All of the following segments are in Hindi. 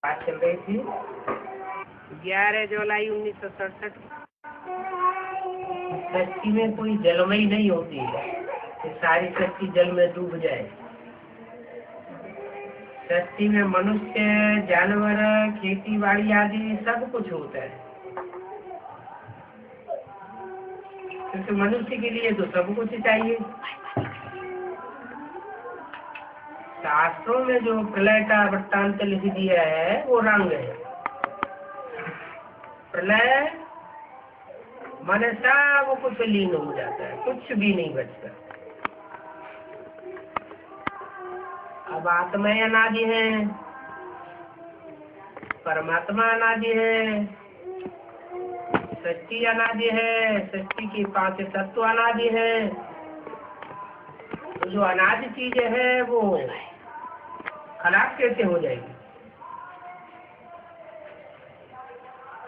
बात चल रही थी 11 जुलाई 1967। सृष्टि में कोई जलमयी नहीं होती है कि सारी सृष्टि जल में डूब जाए। सृष्टि में मनुष्य, जानवर, खेती बाड़ी आदि सब कुछ होता है, क्योंकि मनुष्य के लिए तो सब कुछ चाहिए। शास्त्रों में जो प्रलय का वृत्तांत लिख दिया है वो रंग है। प्रलय माने सब कुछ लीन हो जाता है, कुछ भी नहीं बचता। अब आत्माएं अनादि है, परमात्मा अनादि है, सृष्टि अनादि है, सृष्टि के 5 तत्व अनादि है। तो जो अनादि चीज है वो खराब कैसे हो जाएगी?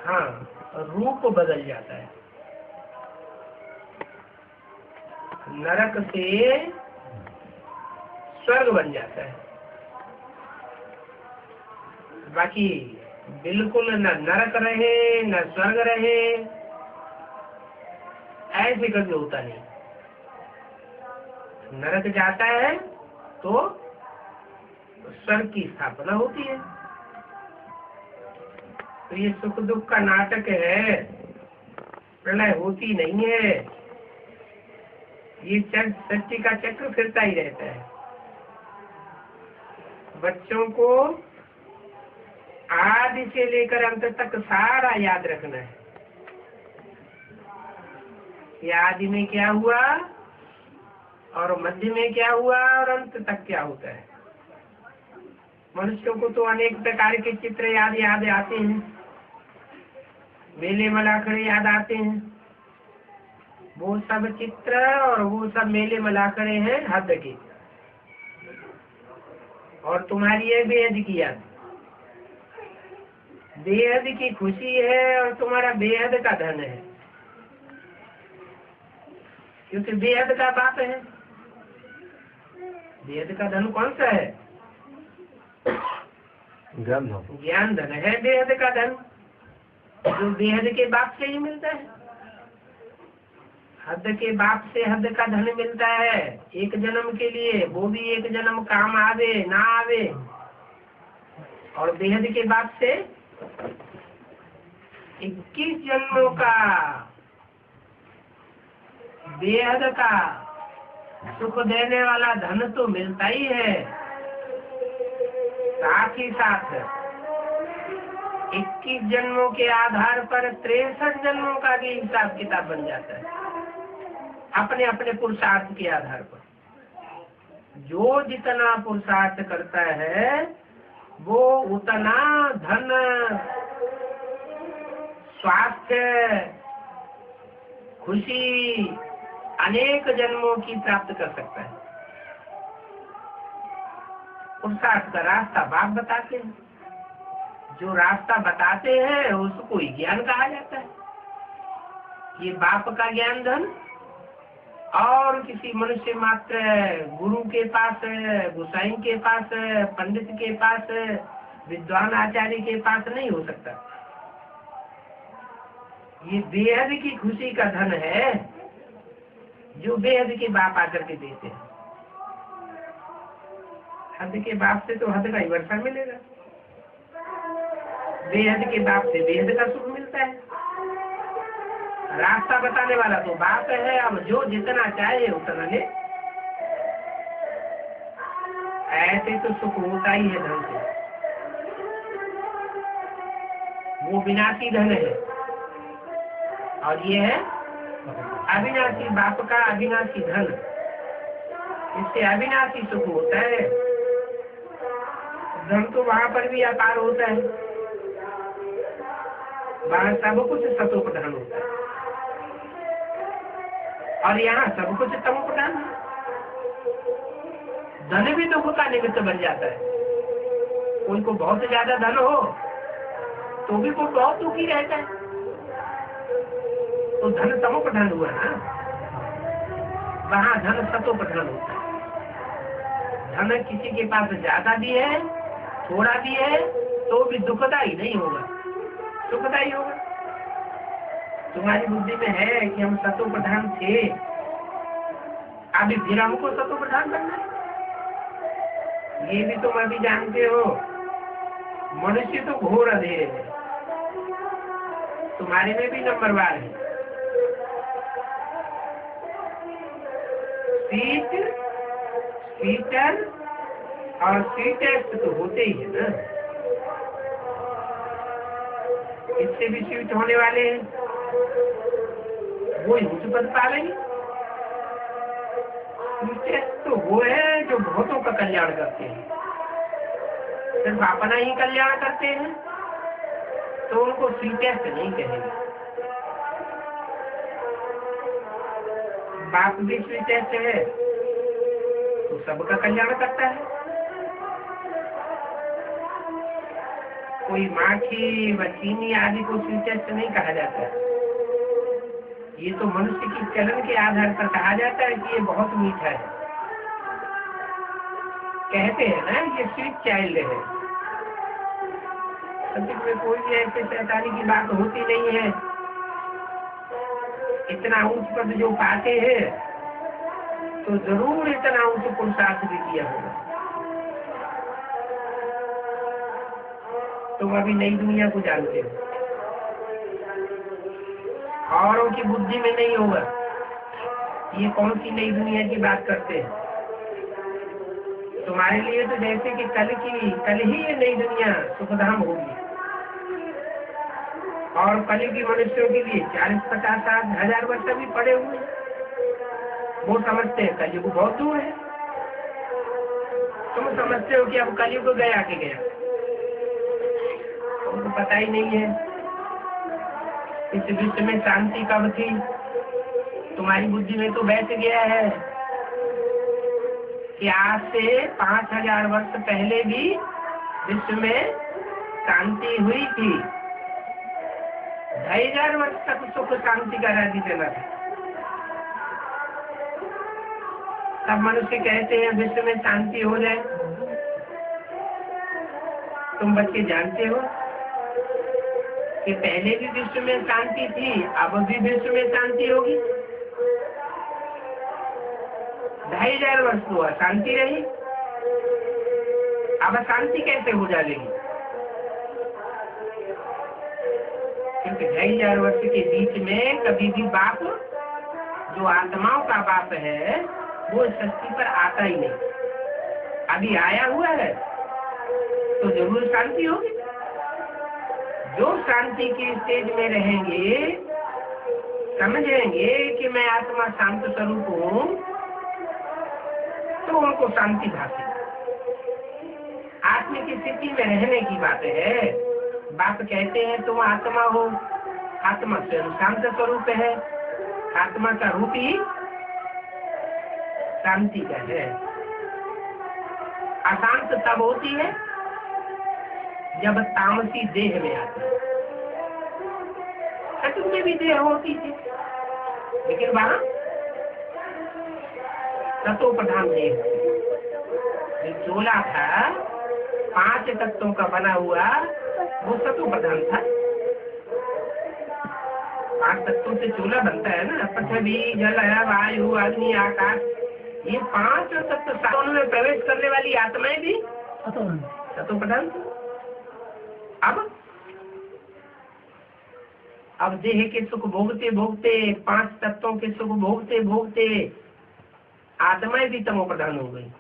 हाँ, रूप बदल जाता है। नरक से स्वर्ग बन जाता है। बाकी बिल्कुल न नरक रहे न स्वर्ग रहे, ऐसे कभी होता नहीं। नरक जाता है तो स्वर्ग की स्थापना होती है। तो ये सुख दुख का नाटक है, प्रलय होती नहीं है। ये सृष्टि का चक्र फिरता ही रहता है। बच्चों को आदि से लेकर अंत तक सारा याद रखना है कि आदि में क्या हुआ और मध्य में क्या हुआ और अंत तक क्या होता है। मनुष्यों को तो अनेक प्रकार के चित्र याद आते हैं, मेले मलाखड़े याद आते हैं। वो सब चित्र और वो सब मेले मलाखड़े हैं हद के, और तुम्हारी है बेहद की याद। बेहद की खुशी है और तुम्हारा बेहद का धन है, क्योंकि बेहद का बाप है। बेहद का धन कौन सा है? ज्ञान धन है बेहद का धन, जो बेहद के बाप से ही मिलता है। हद के बाप से हद का धन मिलता है एक जन्म के लिए, वो भी एक जन्म काम आवे ना आवे। और बेहद के बाप से 21 जन्मों का बेहद का सुख देने वाला धन तो मिलता ही है। साथ ही साथ 21 जन्मों के आधार पर 63 जन्मों का भी हिसाब किताब बन जाता है, अपने अपने पुरुषार्थ के आधार पर। जो जितना पुरुषार्थ करता है वो उतना धन, स्वास्थ्य, खुशी अनेक जन्मों की प्राप्त कर सकता है। पुरुषार्थ का रास्ता बाप बताते हैं। जो रास्ता बताते हैं उसको ही ज्ञान कहा जाता है। ये बाप का ज्ञान धन और किसी मनुष्य मात्र गुरु के पास, गोसाई के पास, पंडित के पास, विद्वान आचार्य के पास नहीं हो सकता। ये बेहद की खुशी का धन है जो बेहद के बाप आकर के देते हैं। हद के बाप से तो हद का ही वर्षा मिलेगा, बेहद के बाप से बेहद का सुख मिलता है। रास्ता बताने वाला तो बाप है। अब जो जितना चाहे उतना ले। ऐसे तो सुख होता ही है धन से, वो विनाशी धन है। और ये है अविनाशी, बाप का अविनाशी धन। इससे अविनाशी सुख होता है। धन तो वहां पर भी अपार होता है, वहां सब कुछ सतोप्रधान होता है, और यहाँ सब कुछ तमोप्रधान है। धन भी दुख का निमित्त बन जाता है। कोई को बहुत ज्यादा धन हो तो भी कोई बहुत दुखी रहता है, तो धन तमोप्रधान हुआ ना। वहाँ धन सतोप्रधान होता है। धन किसी के पास ज्यादा भी है, थोड़ा भी है, तो भी दुखदाई नहीं होगा, सुखदाई होगा। तुम्हारी बुद्धि में है कि हम सतो प्रधान थे, अभी फिर हमको सतो प्रधान बनना है। ये भी तुम अभी जानते हो, मनुष्य तो घोर अधेरे है, तुम्हारे में भी नंबरवार है। सीट, सीटर और सीटेस्ट तो होते ही है ना, इससे भी स्वीट होने वाले हैं, वो ऊंच पद पालेंगे। सीटेस्ट तो वो है जो बहुतों का कल्याण करते हैं, सिर्फ अपना ही कल्याण करते हैं तो उनको सीटेस्ट नहीं कहेंगे। बाप भी स्वीटेस्ट है तो सबका कल्याण करता है। कोई माखी व चीनी आदि को स्वीटेस्ट नहीं कहा जाता है, ये तो मनुष्य की चलन के आधार पर कहा जाता है कि ये बहुत मीठा है। कहते हैं ना ये स्वीट चाइल्ड है, सत्य में कोई भी ऐसे शैतानी की बात होती नहीं है। इतना ऊंच पद जो पाते हैं तो जरूर इतना ऊंच पुरुषार्थ भी किया होगा। तुम अभी नई दुनिया को जानते हो, औरों की बुद्धि में नहीं होगा। ये कौन सी नई दुनिया की बात करते हैं? तुम्हारे लिए तो जैसे कि कल ही ये नई दुनिया सुखधाम होगी, और कलयुगी मनुष्यों के लिए 40, 50, 60, 1000 वर्ष भी पड़े हुए हैं। वो समझते हैं कलयुग बहुत दूर है, तुम समझते हो कि अब कलयुग गया कि गया, तुमको पता ही नहीं है इस विश्व में शांति कब थी। तुम्हारी बुद्धि में तो बैठ गया है कि आज से 5000 वर्ष पहले भी विश्व में शांति हुई थी, 2500 वर्ष तक सुख शांति का राज्य चला था। सब मनुष्य कहते हैं विश्व में शांति हो जाए। तुम बच्चे जानते हो कि पहले भी विश्व में शांति थी, अब भी विश्व में शांति होगी। 2500 वर्ष तो अशांति रही, अब शांति कैसे हो जाएगी? क्योंकि 2500 वर्ष के बीच में कभी भी बाप, जो आत्माओं का बाप है, वो इस सृष्टि पर आता ही नहीं। अभी आया हुआ है तो जरूर शांति होगी। जो शांति के स्टेज में रहेंगे, समझेंगे कि मैं आत्मा शांत स्वरूप हूँ, तो उनको शांति भाती। आत्मा की स्थिति में रहने की बात है। बाप कहते हैं तुम आत्मा हो, आत्मा स्वयं शांत स्वरूप है, आत्मा का रूप ही शांति का है। अशांत तब होती है जब तामसी देह में आती है। सत्य में भी देह होती थी, लेकिन वहां तत्व प्रधान देह, जो चोला था 5 तत्वों का बना हुआ, वो तत्व प्रधान था। 5 तत्वों से चोला बनता है ना, पृथ्वी, जल, वायु, अग्नि, आकाश। ये 5 तत्व साधन में प्रवेश करने वाली आत्माएं भी तत्व प्रधान। अब देह के सुख भोगते भोगते, 5 तत्वों के सुख भोगते भोगते आत्माएं भी तमो प्रधान हो गई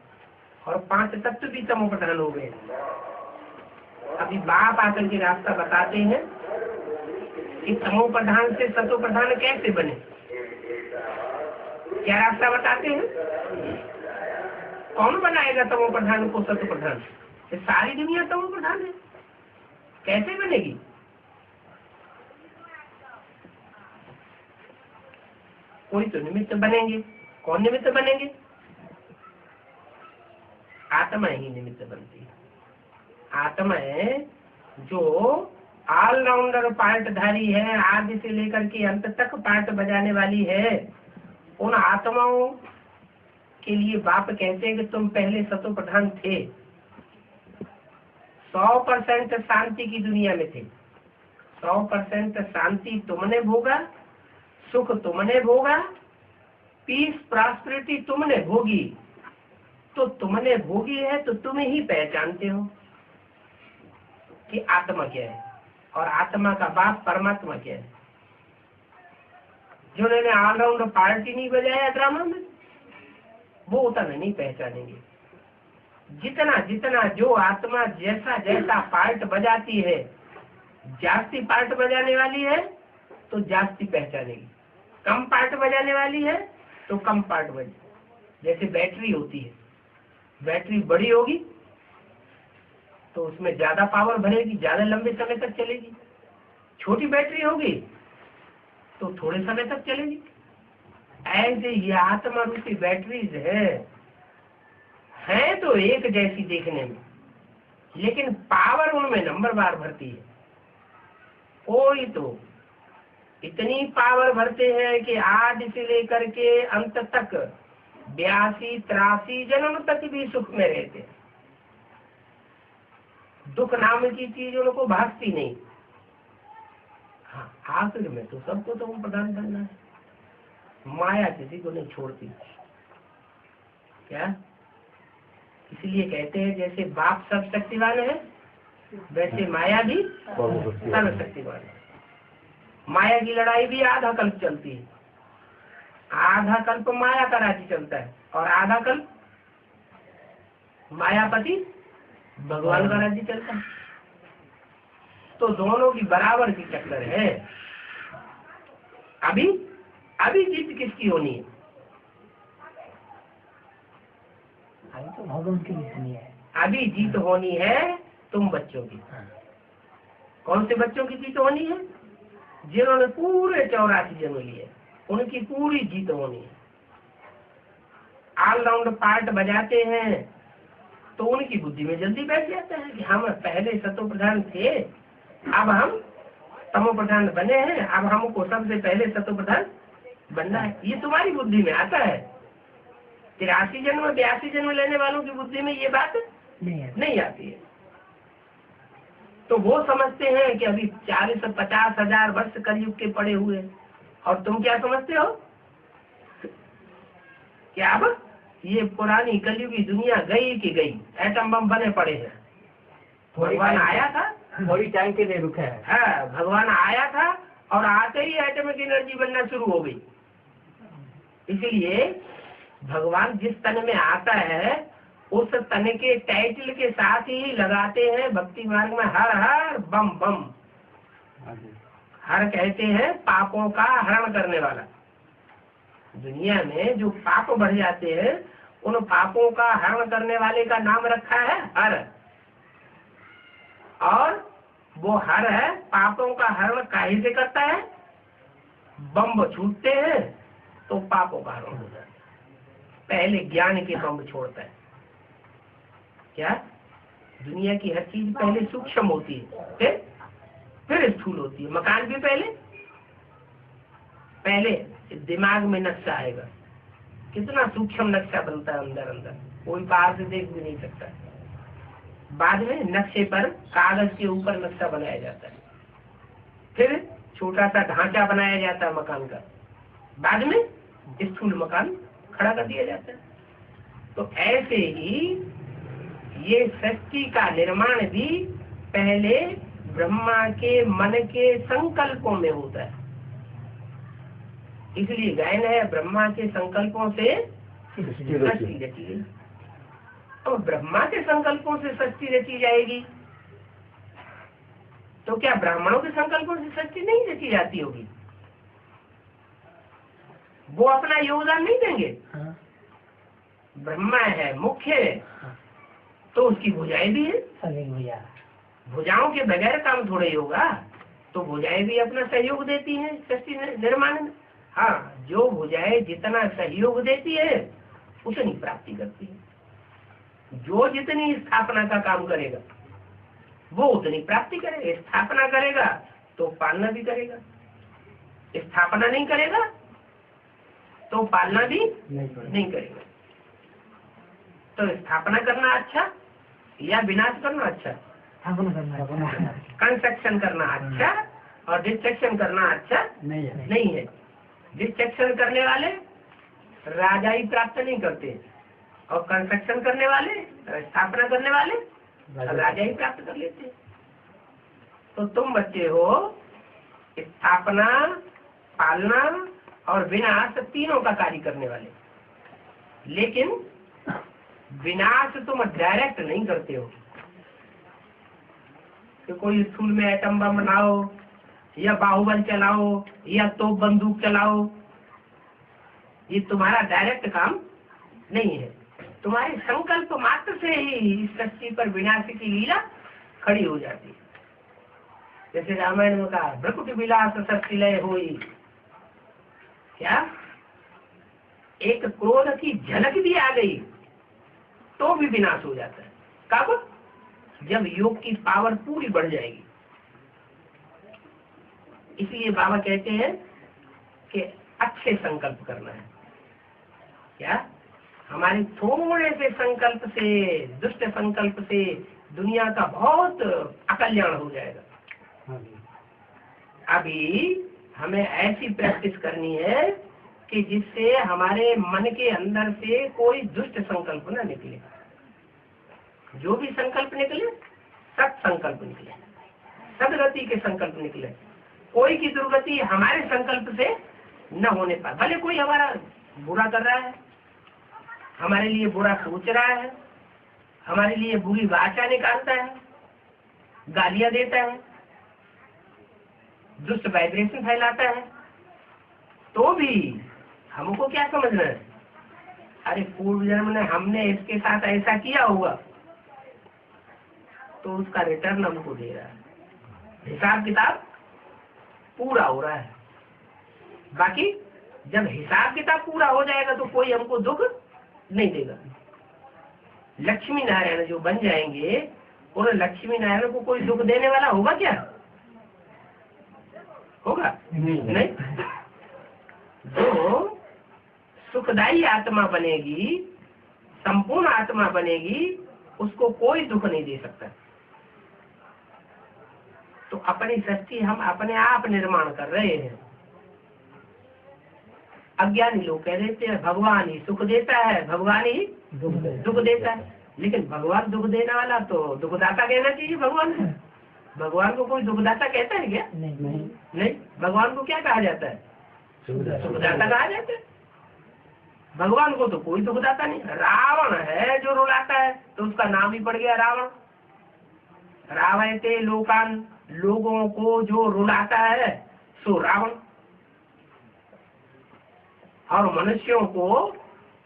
और 5 तत्व भी तमो प्रधान हो गए। अभी बाप आकर के रास्ता बताते हैं कि तमो प्रधान से सतो प्रधान कैसे बने। क्या रास्ता बताते हैं? कौन बनाएगा तमो प्रधान को सतो प्रधान? सारी दुनिया तमो प्रधान है, कैसे बनेगी? कोई तो निमित्त बनेंगे। कौन निमित्त बनेंगे? आत्मा ही निमित्त बनती है। आत्मा है जो ऑलराउंडर पार्टधारी है, आदि से लेकर के अंत तक पार्ट बजाने वाली है। उन आत्माओं के लिए बाप कहते हैं कि तुम पहले सतो प्रधान थे, 100% शांति की दुनिया में थे, 100% शांति तुमने भोगा, सुख तुमने भोगा, पीस प्रॉस्पेरिटी तुमने भोगी। तो तुमने भोगी है तो तुम ही पहचानते हो कि आत्मा क्या है और आत्मा का बाप परमात्मा क्या है। जिन्होंने ऑलराउंड पार्टी नहीं बजाया ड्रामा में, वो उतना नहीं पहचानेंगे। जितना जितना जो आत्मा जैसा जैसा पार्ट बजाती है, जास्ती पार्ट बजाने वाली है तो जास्ती पहचानेगी, कम पार्ट बजाने वाली है तो कम पार्ट बजे। जैसे बैटरी होती है, बैटरी बड़ी होगी तो उसमें ज्यादा पावर भरेगी, ज्यादा लंबे समय तक चलेगी। छोटी बैटरी होगी तो थोड़े समय तक चलेगी। ऐसे ये आत्मा रूपी बैटरीज है तो एक जैसी देखने में, लेकिन पावर उनमें नंबर बार भरती है। कोई तो इतनी पावर भरते हैं कि आज से लेकर के अंत तक 82-83 जन्म तक भी सुख में रहते हैं। दुख नाम की चीज उनको भागती नहीं। हाँ, आखिर में तो सबको तो प्रधान बनना है। माया किसी को नहीं छोड़ती क्या? इसलिए कहते हैं जैसे बाप सब शक्तिवान है, वैसे माया भी सर्वशक्तिवान है। माया की लड़ाई भी आधा कल्प चलती है। आधा कल्प माया का राज्य चलता है और आधा कल्प मायापति भगवान का राज्य चलता है। तो दोनों की बराबर की टक्कर है। अभी अभी जीत किसकी होनी है? अभी तो भगवान की जीतनी है। अभी जीत होनी है तुम बच्चों की। कौन से बच्चों की जीत होनी है? जिन्होंने पूरे 84 जन्म लिए, उनकी पूरी जीत होनी है। ऑलराउंड पार्ट बजाते हैं तो उनकी बुद्धि में जल्दी बैठ जाता है कि हम पहले सतो प्रधान थे, अब हम तमो प्रधान बने हैं, अब हमको सबसे पहले सतो प्रधान बनना है। ये तुम्हारी बुद्धि में आता है। 83 जन्म 82 जन्म लेने वालों की बुद्धि में ये बात नहीं आती है। तो वो समझते हैं कि अभी 40-50 वर्ष कलयुग के पड़े हुए हैं। और तुम क्या समझते हो कि अब ये पुरानी कलयुगी दुनिया गई कि गई, एटम बम बने पड़े हैं। भगवान आया था, थोड़ी टाइम के लिए रुका है। हाँ, भगवान आया था और आते ही एटमिक एनर्जी बनना शुरू हो गई। इसीलिए भगवान जिस तन में आता है उस तन के टाइटल के साथ ही लगाते हैं भक्ति मार्ग में हर हर बम बम। हर कहते हैं पापों का हरण करने वाला। दुनिया में जो पाप बढ़ जाते हैं उन पापों का हरण करने वाले का नाम रखा है हर। और वो हर है पापों का हरण काहे से करता है? बम छूटते हैं तो पापों का हरण हो जाता है। पहले ज्ञान के बम छोड़ता है। क्या? दुनिया की हर चीज पहले सूक्ष्म होती है, फिर स्थूल होती है। मकान भी पहले दिमाग में नक्शा आएगा। कितना सूक्ष्म नक्शा बनता है अंदर अंदर, कोई बाहर से देख भी नहीं सकता। बाद में नक्शे पर कागज के ऊपर नक्शा बनाया जाता है, फिर छोटा सा ढांचा बनाया जाता है मकान का, बाद में स्थूल मकान खड़ा कर दिया जाता है। तो ऐसे ही ये सृष्टि का निर्माण भी पहले ब्रह्मा के मन के संकल्पों में होता है। इसलिए गायन है ब्रह्मा के संकल्पों से सृष्टि रची गई। और ब्रह्मा के संकल्पों से सृष्टि रची जाएगी तो क्या ब्राह्मणों के संकल्पों से सृष्टि नहीं रची जाती होगी? वो अपना योगदान नहीं देंगे? ब्रह्मा है मुख्य है तो उसकी भुजाएं भी है। भुजाओं के बगैर काम थोड़े ही होगा। तो भुजाएं भी अपना सहयोग देती हैं सृष्टि निर्माण में। हाँ, जो भुजाएं जितना सहयोग देती है उतनी प्राप्ति करती है। जो जितनी स्थापना का काम करेगा वो उतनी प्राप्ति करेगा। स्थापना करेगा तो पालना भी करेगा, स्थापना नहीं करेगा तो पालना भी नहीं करेगा। तो स्थापना करना अच्छा या विनाश करना अच्छा? कंस्ट्रक्शन करना अच्छा और डिस्ट्रक्शन करना अच्छा नहीं है। डिस्ट्रक्शन करने वाले राजाई प्राप्त नहीं करते और कंस्ट्रक्शन करने वाले, स्थापना करने वाले राजाई प्राप्त कर लेते हैं। तो तुम बच्चे हो स्थापना, पालना और विनाश तीनों का कार्य करने वाले, लेकिन विनाश तुम डायरेक्ट नहीं करते हो कि कोई स्कूल में एटम बम बनाओ या बाहुबल चलाओ या तोप बंदूक चलाओ। ये तुम्हारा डायरेक्ट काम नहीं है। तुम्हारे संकल्प मात्र से ही इस सृष्टि पर विनाश की लीला खड़ी हो जाती है। जैसे रामायण में कहा भ्रकुट विलास सृष्टिलय होई, क्या एक क्रोध की झलक भी आ गई तो भी विनाश हो जाता है। कब? जब योग की पावर पूरी बढ़ जाएगी। इसलिए बाबा कहते हैं कि अच्छे संकल्प करना है। क्या हमारे थोड़े से संकल्प से, दुष्ट संकल्प से दुनिया का बहुत अकल्याण हो जाएगा। अभी हमें ऐसी प्रैक्टिस करनी है कि जिससे हमारे मन के अंदर से कोई दुष्ट संकल्प न निकले। जो भी संकल्प निकले सत संकल्प निकले, सदगति के संकल्प निकले। कोई की दुर्गति हमारे संकल्प से न होने पाए। भले कोई हमारा बुरा कर रहा है, हमारे लिए बुरा सोच रहा है, हमारे लिए बुरी वाचा निकालता है, गालियां देता है, दुष्ट वाइब्रेशन फैलाता है, तो भी हमको क्या समझना है? अरे पूर्व जन्म में हमने इसके साथ ऐसा किया होगा तो उसका रिटर्न हमको दे रहा है। हिसाब किताब पूरा हो रहा है। बाकी जब हिसाब किताब पूरा हो जाएगा तो कोई हमको दुख नहीं देगा। लक्ष्मी नारायण जो बन जाएंगे उन लक्ष्मी नारायण को कोई दुख देने वाला होगा क्या? होगा नहीं। जो सुखदायी आत्मा बनेगी, संपूर्ण आत्मा बनेगी, उसको कोई दुख नहीं दे सकता। तो अपनी सृष्टि हम अपने आप निर्माण कर रहे हैं। अज्ञानी लोग कह देते हैं भगवान ही सुख देता है, भगवान ही दुख देता है। लेकिन भगवान दुख देने वाला तो दुखदाता कहना चाहिए। भगवान को कोई दुखदाता कहता है क्या? नहीं। भगवान को क्या कहा जाता है? सुखदाता कहा जाता है। भगवान को तो कोई दुखदाता नहीं। रावण है जो रुलाता है तो उसका नाम ही पड़ गया रावण। रावयते लोकान, लोगों को जो रुलाता है सो रावण। और मनुष्यों को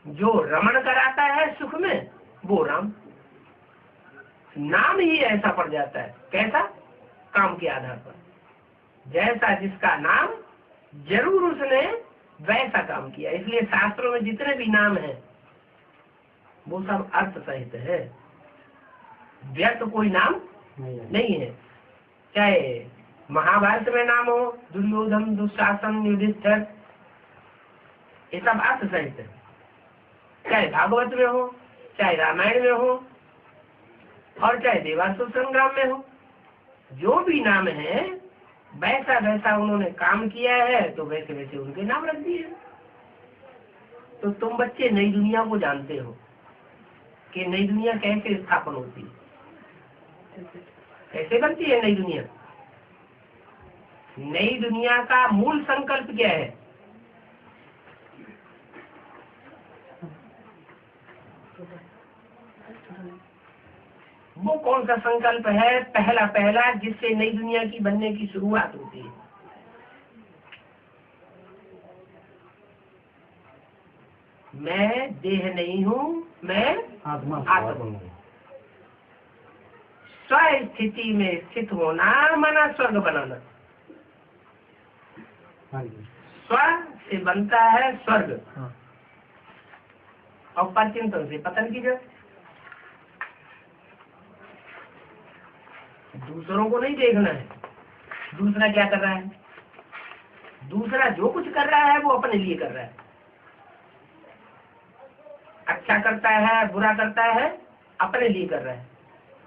जो रमण कराता है सुख में वो राम। नाम ही ऐसा पड़ जाता है। कैसा? काम के आधार पर। जैसा जिसका नाम जरूर उसने वैसा काम किया। इसलिए शास्त्रों में जितने भी नाम हैं वो सब अर्थ सहित है। व्यर्थ कोई नाम नहीं है। चाहे महाभारत में नाम हो दुर्योधन, दुशासन, युधिष्ठिर, ये सब अर्थ सहित है। चाहे भागवत में हो, चाहे रामायण में हो और चाहे देवासुर संग्राम में हो, जो भी नाम है वैसा वैसा उन्होंने काम किया है तो वैसे वैसे उनके नाम रख दिए। तो तुम बच्चे नई दुनिया को जानते हो कि नई दुनिया कैसे स्थापन होती है, कैसे बनती है नई दुनिया। नई दुनिया का मूल संकल्प क्या है? वो कौन सा संकल्प है पहला जिससे नई दुनिया की बनने की शुरुआत होती है? मैं देह नहीं हूँ, मैं आत्मा हूँ। स्व स्थिति में स्थित होना माना स्वर्ग बनाना। स्व से बनता है स्वर्ग और परचिंतन से पतन की जड़। दूसरों को नहीं देखना है दूसरा क्या कर रहा है। दूसरा जो कुछ कर रहा है वो अपने लिए कर रहा है। अच्छा करता है, बुरा करता है, अपने लिए कर रहा है।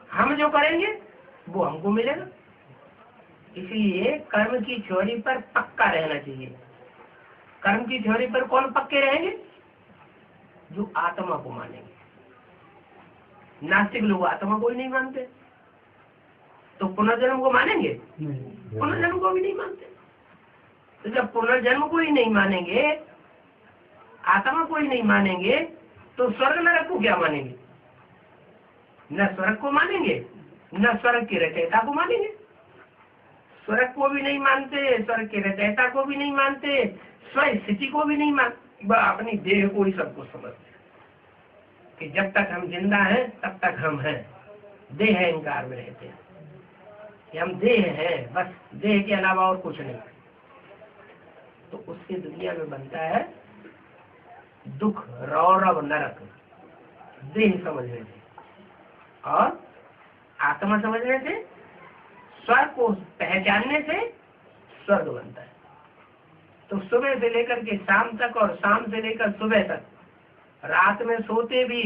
हम जो करेंगे वो हमको मिलेगा। इसलिए कर्म की थ्योरी पर पक्का रहना चाहिए। कर्म की थ्योरी पर कौन पक्के रहेंगे? जो आत्मा को मानेंगे। नास्तिक लोग आत्मा को ही नहीं मानते, तो पुनर्जन्म को मानेंगे? पुनर्जन्म को भी नहीं मानते। तो जब पुनर्जन्म को ही नहीं मानेंगे, आत्मा को ही नहीं मानेंगे, तो स्वर्ग नरक को क्या मानेंगे? न स्वर्ग को मानेंगे, न स्वर्ग की रचयिता को मानेंगे। स्वर्ग को भी नहीं मानते, स्वर्ग के रचयिता को भी नहीं मानते, स्वयं स्थिति को भी नहीं मानते, अपनी देह को ही सब कुछ समझते कि जब तक हम जिंदा हैं तब तक हम हैं। देह अहंकार में रहते हैं कि हम देह हैं, बस देह के अलावा और कुछ नहीं। तो उससे दुनिया में बनता है दुख, रौरव, नरक, देह समझने से। और आत्मा समझने से, स्वर्ग को पहचानने से स्वर्ग बनता है। तो सुबह से लेकर के शाम तक और शाम से लेकर सुबह तक, रात में सोते भी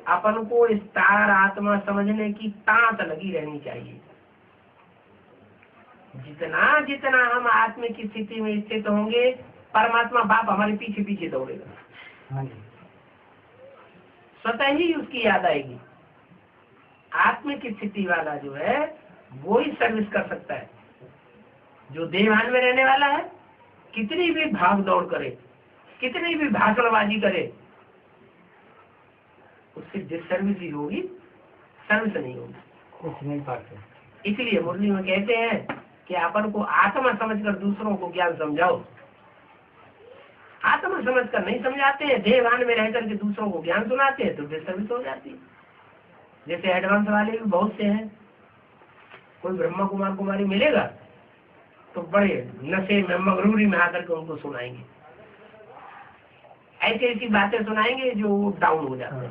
अपन को इस तार आत्मा समझने की तांत लगी रहनी चाहिए। जितना जितना हम आत्मा की स्थिति में स्थित होंगे, परमात्मा बाप हमारे पीछे पीछे दौड़ेगा। स्वतः ही उसकी याद आएगी। आत्मा की स्थिति वाला जो है वो ही सर्विस कर सकता है। जो देवान में रहने वाला है, कितनी भी भाग दौड़ करे, कितनी भी भाषणबाजी करे, उससे डिसर्विस ही होगी, सर्विस नहीं होगी, कुछ नहीं पाते। इसलिए मुरली में कहते हैं कि अपन को आत्मा समझकर दूसरों को ज्ञान समझाओ। आत्मा समझकर नहीं समझाते हैं, देवान में रहकर के दूसरों को ज्ञान सुनाते हैं, तो डिसर्विस हो जाती है। जैसे एडवांस वाले भी बहुत से हैं। कोई ब्रह्मा कुमार कुमारी मिलेगा तो बड़े नशे में, मगरूरी में आकर के उनको सुनाएंगे, ऐसी ऐसी बातें सुनाएंगे जो डाउन हो जाते हैं।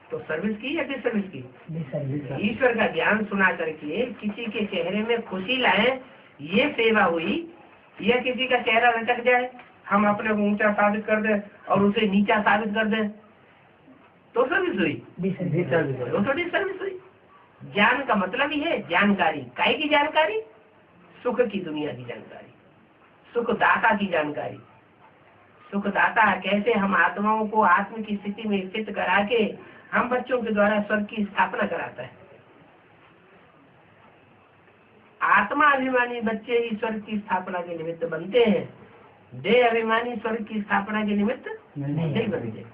तो सर्विस की या डिसर्विस की? ईश्वर का ज्ञान सुना करके किसी के चेहरे में खुशी लाए, ये सेवा हुई। या किसी का चेहरा लटक जाए, हम अपने को ऊंचा साबित कर दें और उसे नीचा साबित कर दें, तो सर्विस हुई, तो डिसर्विस हुई। ज्ञान का मतलब ही है जानकारी। काय की जानकारी? सुख की दुनिया की जानकारी, सुखदाता की जानकारी। सुखदाता कैसे हम आत्माओं को आत्म की स्थिति में स्थित करा के हम बच्चों के द्वारा स्वर्ग की स्थापना कराता है। आत्मा अभिमानी बच्चे ही स्वर्ग की स्थापना के निमित्त बनते हैं, देह अभिमानी स्वर्ग की स्थापना के निमित्त नहीं बनते।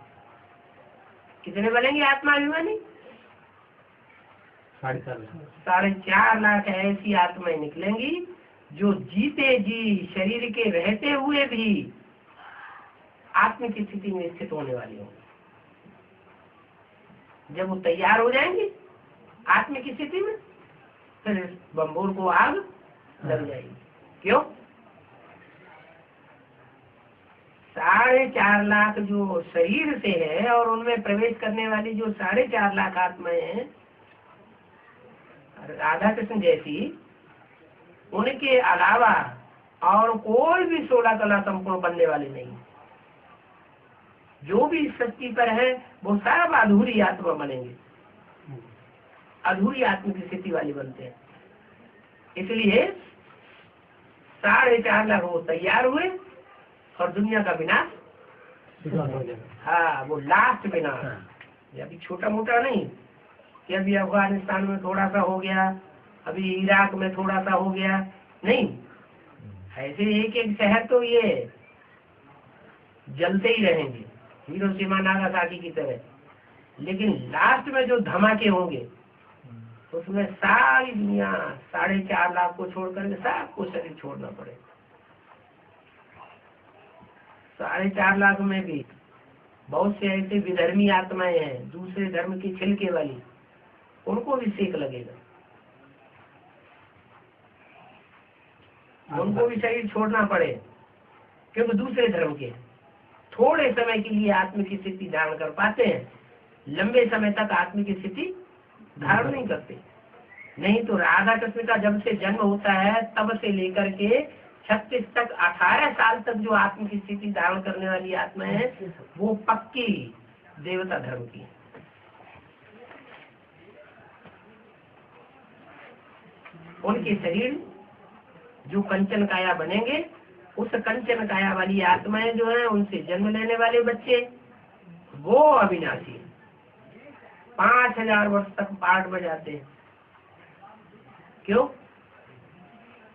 कितने बनेंगे आत्मा अभिमानी? 4.5 लाख ऐसी आत्माएं निकलेंगी जो जीते जी शरीर के रहते हुए भी आत्म की स्थिति में स्थित होने वाली होंगी। जब वो तैयार हो जाएंगे आत्म की स्थिति में, फिर बम्बोर को आग लग जाएगी। क्यों? 4.5 लाख जो शरीर से है और उनमें प्रवेश करने वाली जो 4.5 लाख आत्माएं हैं, राधा कृष्ण जैसी, उनके अलावा और कोई भी 16 कला संपूर्ण बनने वाले नहीं। जो भी सृष्टि पर है वो सब अधूरी आत्मा बनेंगे, अधूरी आत्मा की स्थिति वाली बनते हैं। इसलिए 4.5 लाख वो तैयार हुए और दुनिया का विनाश, हाँ, वो लास्ट विनाश। अभी छोटा मोटा नहीं कि अभी अफगानिस्तान में थोड़ा सा हो गया, अभी इराक में थोड़ा सा हो गया, नहीं। ऐसे एक एक शहर तो ये जलते ही रहेंगे, हिरोशिमा नागासाकी की तरह। लेकिन लास्ट में जो धमाके होंगे उसमें सारी दुनिया 4.5 लाख को छोड़ करके सबको शरीर छोड़ना पड़ेगा। 4.5 लाख में भी बहुत से ऐसे विधर्मी आत्माएं हैं, दूसरे धर्म की छिलके वाली, उनको भी सेक लगेगा, उनको भी शरीर छोड़ना पड़े, क्योंकि दूसरे धर्म के थोड़े समय के लिए आत्म की स्थिति धारण कर पाते हैं, लंबे समय तक आत्म की स्थिति धारण नहीं करते। नहीं तो राधा कृष्ण का जब से जन्म होता है तब से लेकर के 36 तक 18 साल तक जो आत्म की स्थिति धारण करने वाली आत्मा है वो पक्की देवता धर्म की। उनके शरीर जो कंचन काया बनेंगे, उस कंचन काया वाली आत्माएं जो है, उनसे जन्म लेने वाले बच्चे वो अविनाशी है। 5000 वर्ष तक पाठ बजाते हैं। क्यों?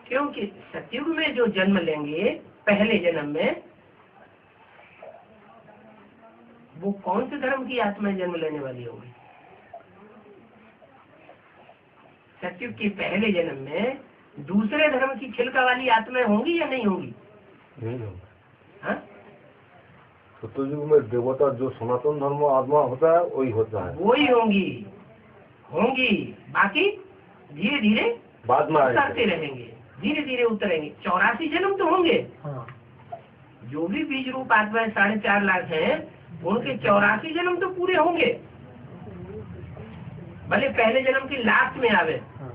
क्योंकि सतयुग में जो जन्म लेंगे पहले जन्म में, वो कौन से धर्म की आत्माएं जन्म लेने वाली होंगी? सतयुग के पहले जन्म में दूसरे धर्म की छिलका वाली आत्माएं होंगी या नहीं होंगी? नहीं होगा। हाँ? सतयुग में देवता जो सनातन धर्म आत्मा होता है वही होता है, वही होंगी। बाकी धीरे धीरे बाद में उतरते रहेंगे, धीरे धीरे उतरेंगे। 84 जन्म तो होंगे। हाँ। जो भी बीज रूप आत्माएं 4.5 लाख हैं, उनके 84 जन्म तो पूरे होंगे। भले पहले जन्म की लास्ट में आवे, हाँ।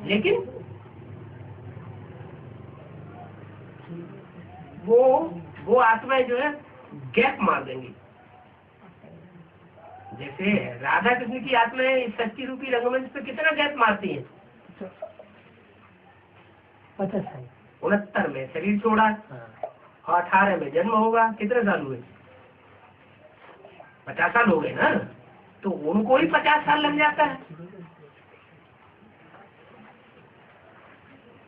लेकिन वो आत्माएं जो है गैप मार देंगी। जैसे राधा कृष्ण की आत्माएं शक्ति रूपी रंगमंच पे कितना गैप मारती हैं? 69 में शरीर छोड़ा, और 18 में जन्म होगा। कितने साल हुए? 50 साल हो गए ना। तो उनको ही 50 साल लग जाता है।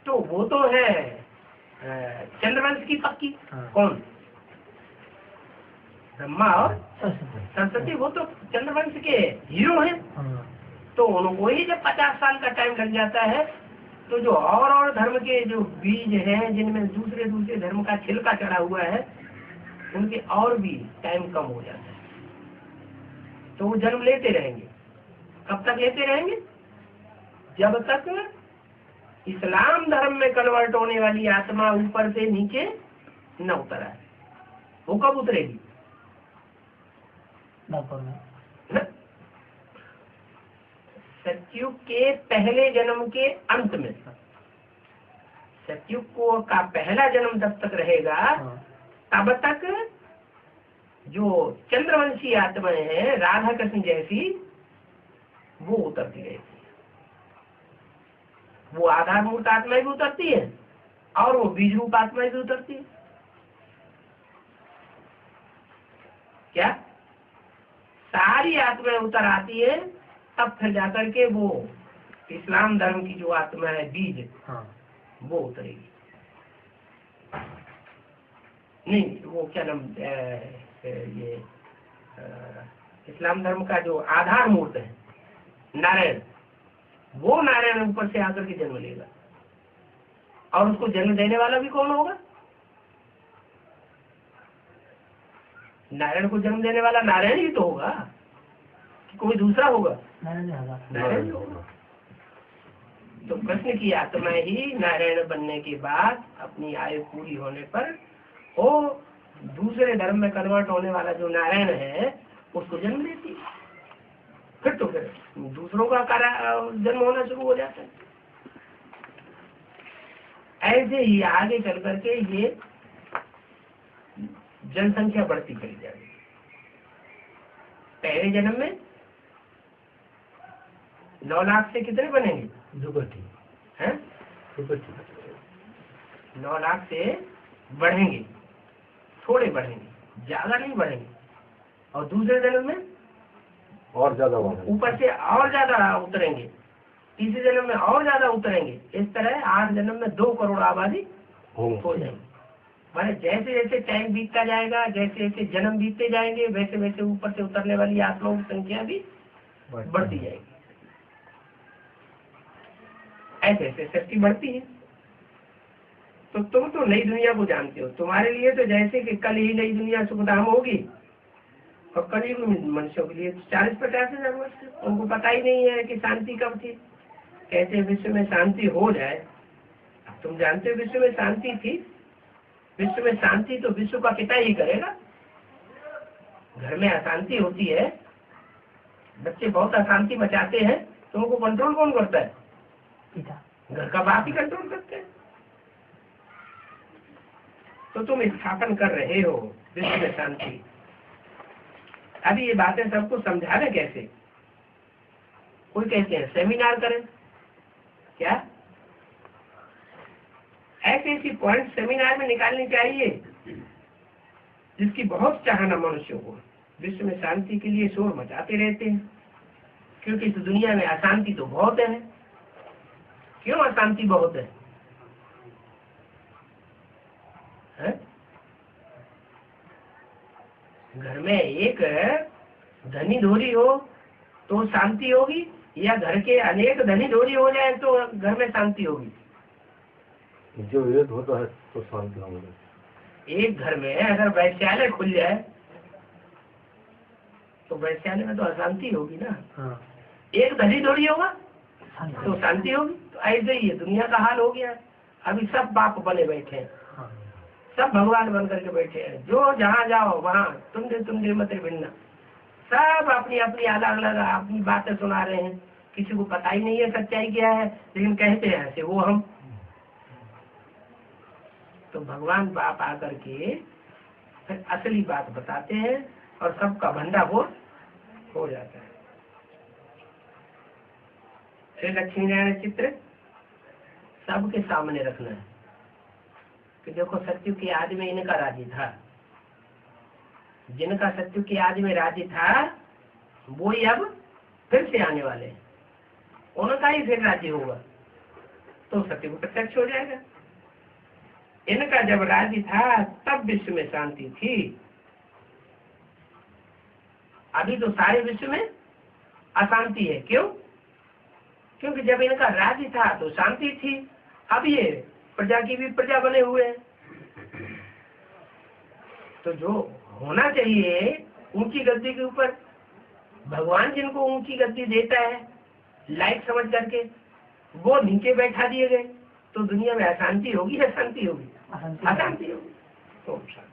तो वो तो है चंद्रवंश की पक्की। कौन? ब्रह्मा और सरस्वती, वो तो चंद्रवंश के हीरो हैं। तो उनको ही जब 50 साल का टाइम लग जाता है, तो जो और धर्म के जो बीज हैं, जिनमें दूसरे धर्म का छिलका चढ़ा हुआ है, उनके और भी टाइम कम हो जाता है। तो वो जन्म लेते रहेंगे। कब तक लेते रहेंगे? जब तक इस्लाम धर्म में कन्वर्ट होने वाली आत्मा ऊपर से नीचे न उतर आए। वो कब उतरेगी? सतयुग के पहले जन्म के अंत में। सतयुग को का पहला जन्म जब तक रहेगा, तब तक जो चंद्रवंशी आत्माएं हैं, राधा कृष्ण जैसी, वो उतरती रहेगी। वो आधारभूत आत्माएं भी उतरती है, और वो बीज रूप आत्माएं भी उतरती है। क्या सारी आत्माएं उतर आती है, तब फिर जाकर के वो इस्लाम धर्म की जो आत्मा है बीज, वो उतरेगी। नहीं, वो क्या नाम, ये इस्लाम धर्म का जो आधार मूर्त है नारायण, वो नारायण ऊपर से आकर के जन्म लेगा। और उसको जन्म देने वाला भी कौन होगा? नारायण को जन्म देने वाला नारायण ही तो होगा, कि कोई दूसरा होगा? नारायण होगा। तो कृष्ण की आत्मा ही नारायण बनने के बाद अपनी आयु पूरी होने पर वो दूसरे धर्म में कन्वर्ट होने वाला जो नारायण है, उसको जन्म देती है। फिर दूसरों का जन्म होना शुरू हो जाता है। ऐसे ही आगे चल करके ये जनसंख्या बढ़ती चली जाएगी। पहले जन्म में 9 लाख से कितने बनेंगे? 9 लाख से बढ़ेंगे, थोड़े बढ़ेंगे, ज्यादा नहीं बढ़ेंगे। और दूसरे जन्म में और ज्यादा ऊपर से और ज्यादा उतरेंगे, तीसरे जन्म में और ज्यादा उतरेंगे। इस तरह 8 जन्म में 2 करोड़ आबादी हो जाएंगे। माने जैसे जैसे टाइम बीतता जाएगा, जैसे जैसे जन्म बीतते जाएंगे, वैसे वैसे ऊपर से उतरने वाली आत्माओं की संख्या भी बढ़ती जाएगी। ऐसे ऐसे सृष्टि बढ़ती है। तो तुम तो नई दुनिया को जानते हो। तुम्हारे लिए तो जैसे कि कल ही नई दुनिया सुखधाम होगी, और कलयुग में मनुष्यों के लिए 40-50 हजार वर्ष। उनको पता ही नहीं है कि शांति कब थी। कैसे विश्व में शांति हो जाए। अब तुम जानते हो विश्व में शांति थी। विश्व में शांति तो विश्व का पिता ही करेगा। घर में अशांति होती है, बच्चे बहुत अशांति मचाते हैं, तो उनको कंट्रोल कौन करता है? पिता। घर का बाप ही कंट्रोल करते हैं। तो तुम स्थापन कर रहे हो विश्व में शांति। अभी ये बातें सबको समझाने कैसे? कोई कहते हैं सेमिनार करें। क्या ऐसी ऐसी पॉइंट सेमिनार में निकालनी चाहिए जिसकी बहुत चाहना मनुष्यों को। विश्व में शांति के लिए शोर मचाते रहते हैं, क्योंकि इस दुनिया में अशांति तो बहुत है। क्यों अशांति बहुत है? घर में एक धनी धोरी हो तो शांति होगी, या घर के अनेक धनी धोरी हो जाए तो घर में शांति होगी? जो एक होता है तो शांति होगी। एक घर में अगर वैश्यालय खुल जाए तो वैश्यालय में तो अशांति होगी ना। हाँ। एक धनी धोरी होगा तो शांति होगी। तो ऐसे ही है, दुनिया का हाल हो गया। अभी सब बाप बने बैठे हैं, हाँ। सब भगवान बन करके बैठे हैं। जो जहाँ जाओ वहाँ तुम मत भिन्ना, सब अपनी अपनी अलग अलग अपनी बातें सुना रहे हैं। किसी को पता ही नहीं है सच्चाई क्या है, लेकिन कहते हैं ऐसे वो हम। तो भगवान बाप आकर के फिर असली बात बताते हैं और सबका भंडाफोड़ हो जाता है। श्री लक्ष्मी नारायण चित्र सबके सामने रखना है कि देखो सत्यु की आदि में इनका राज्य था, जिनका सत्यु की आदि में राज्य था वो ही अब फिर से आने वाले हैं, उनका ही फिर राज्य होगा, तो सत्य को प्रत्यक्ष हो जाएगा। इनका जब राज्य था तब विश्व में शांति थी, अभी तो सारे विश्व में अशांति है। क्यों? क्योंकि जब इनका राज्य था तो शांति थी, अब ये प्रजा की भी प्रजा बने हुए हैं। तो जो होना चाहिए ऊंची गद्दी के ऊपर, भगवान जिनको ऊंची गद्दी देता है लाइक समझ करके, वो नीचे बैठा दिए गए, तो दुनिया में अशांति होगी या शांति होगी? अशांति होगी। तो शांति।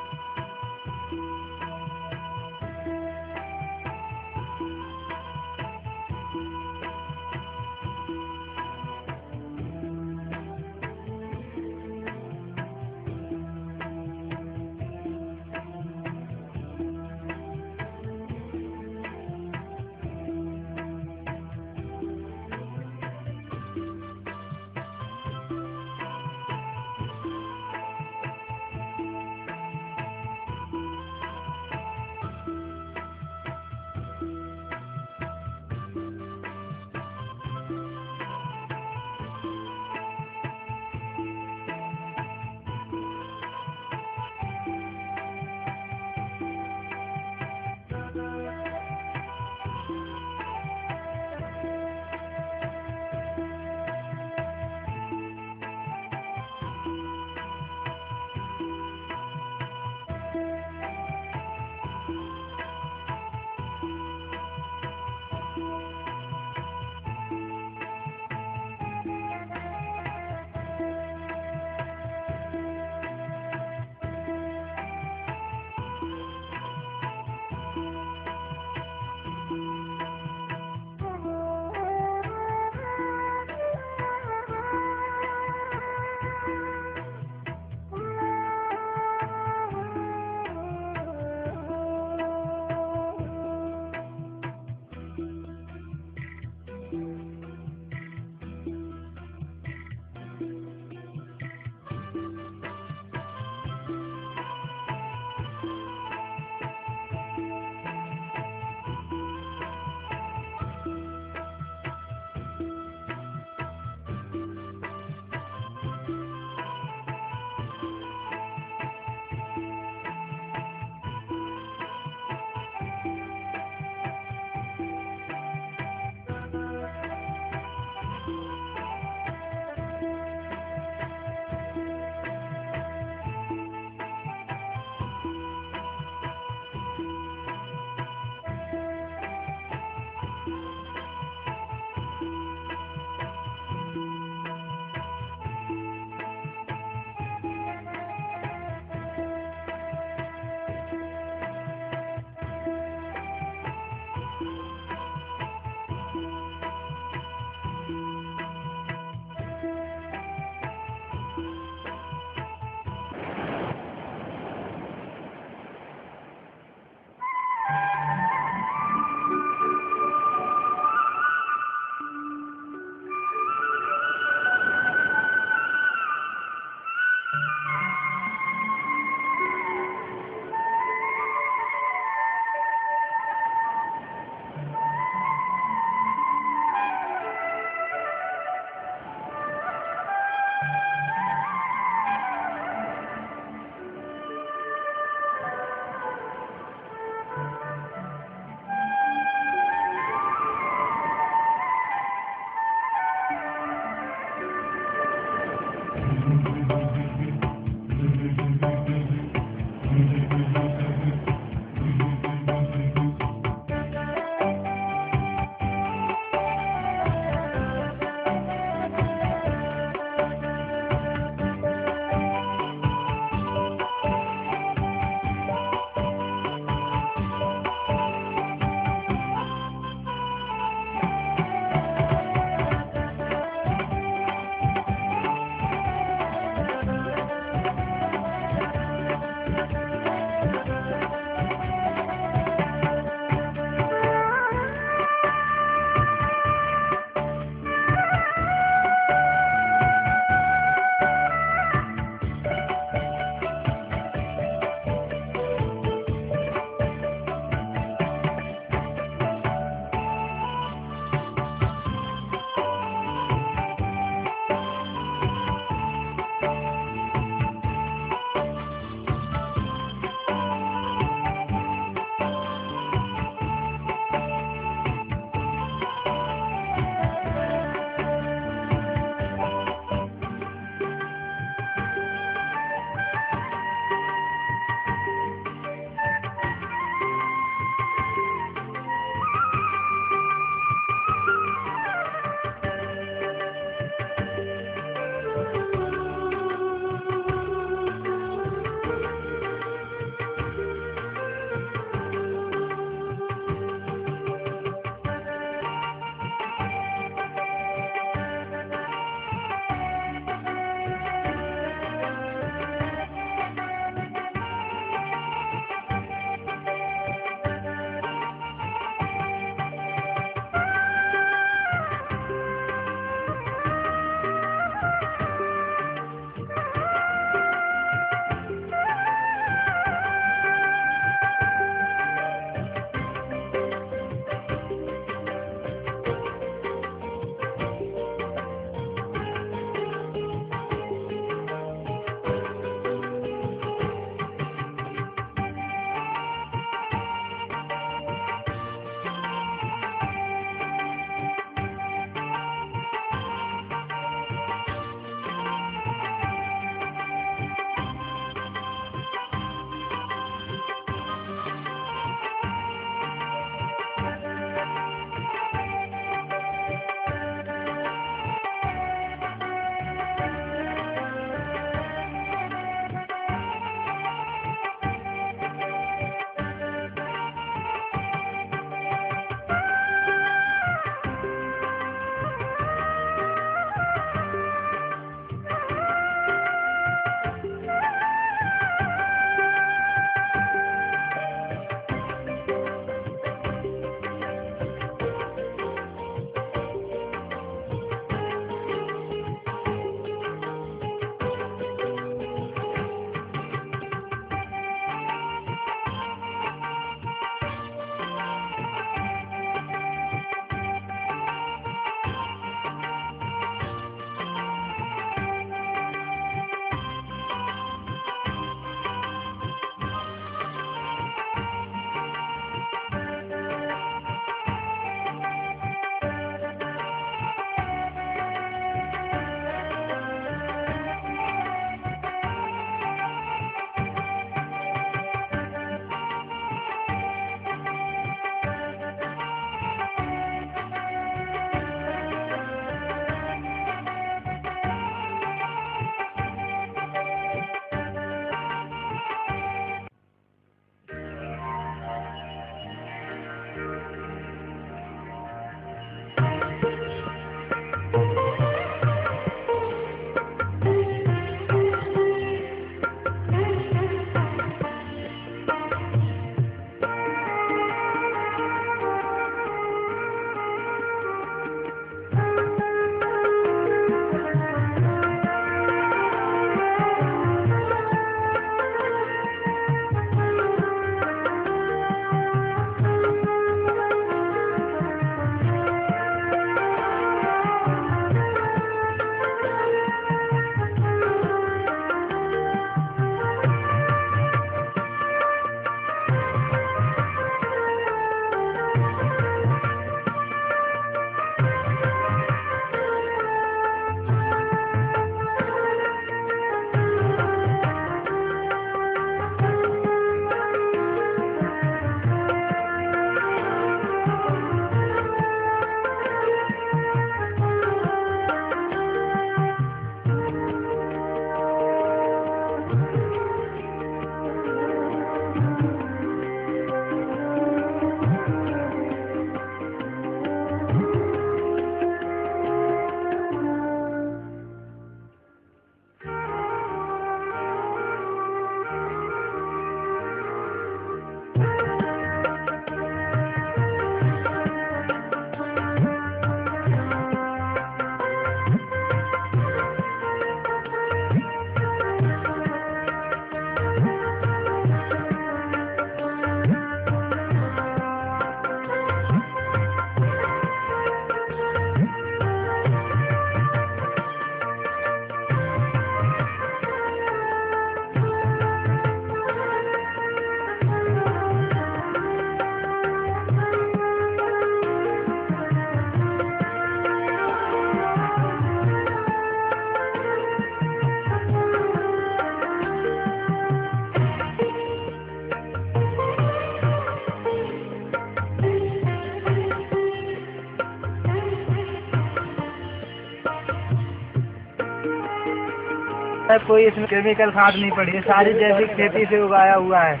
कोई इसमें केमिकल खाद नहीं पड़ी है, सारी जैविक खेती से उगाया हुआ है।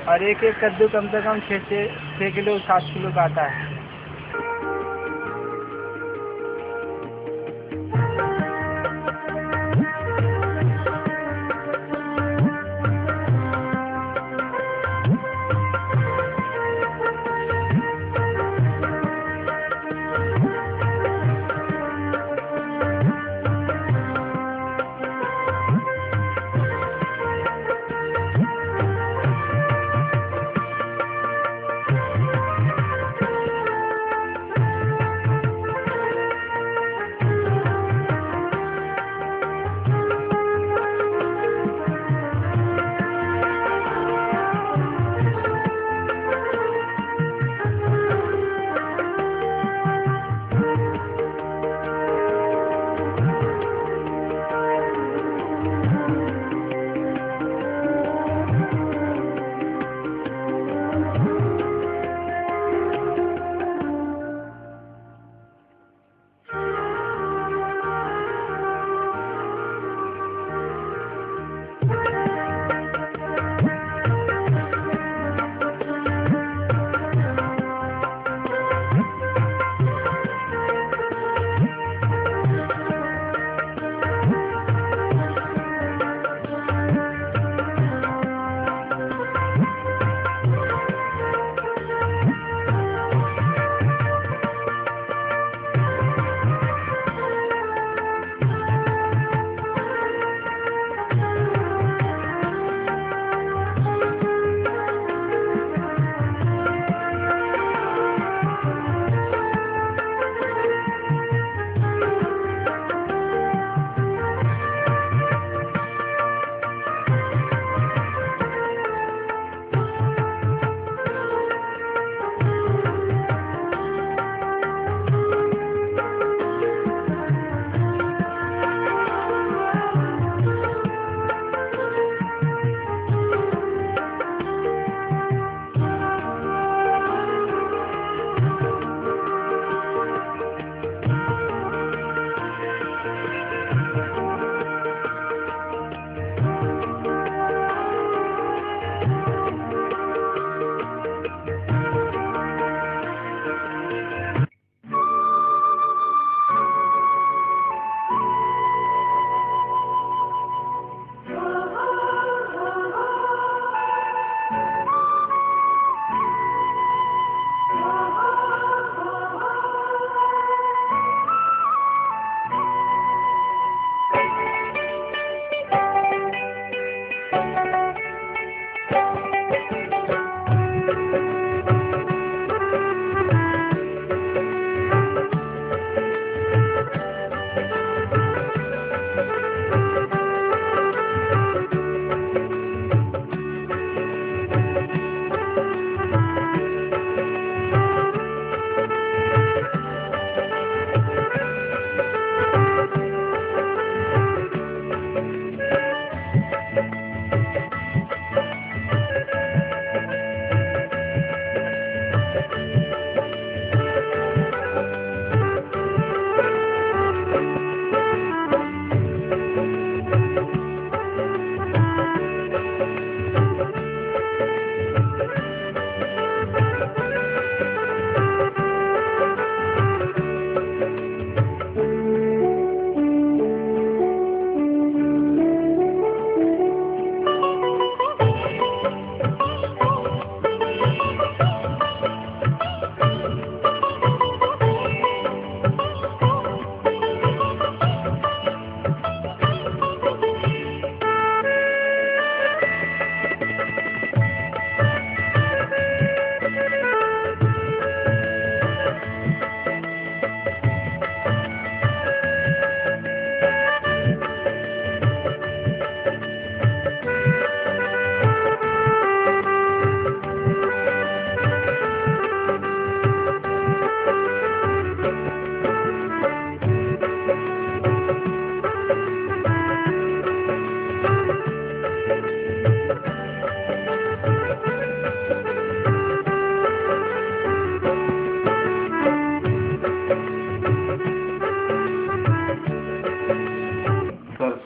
और एक एक कद्दू कम से कम 6 किलो 7 किलो का आता है।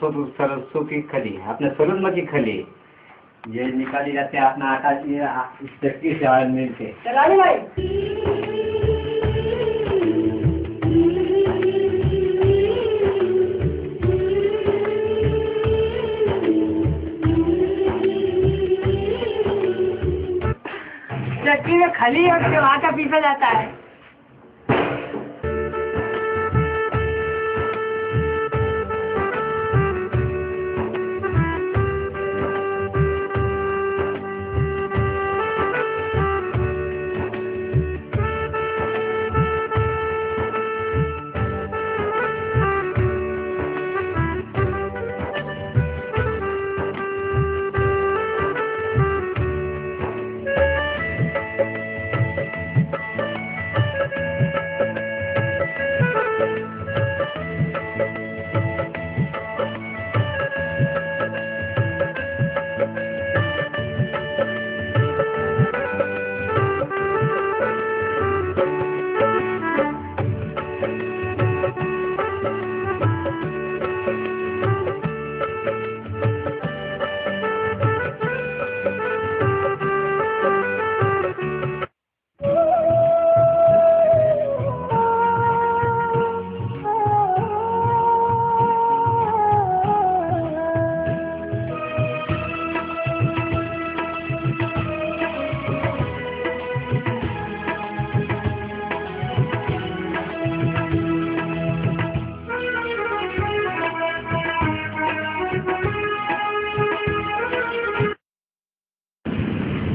सरसों की खली, अपने सूरजमुखी खली ये निकाली जाते हैं अपना आटा इस फैक्ट्री से ऑयल मिल के। चलाने भाई चक्की में खली और फिर आटा पीसा जाता है।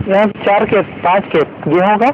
यहाँ 4 खेत 5 खेत गेहूँ का।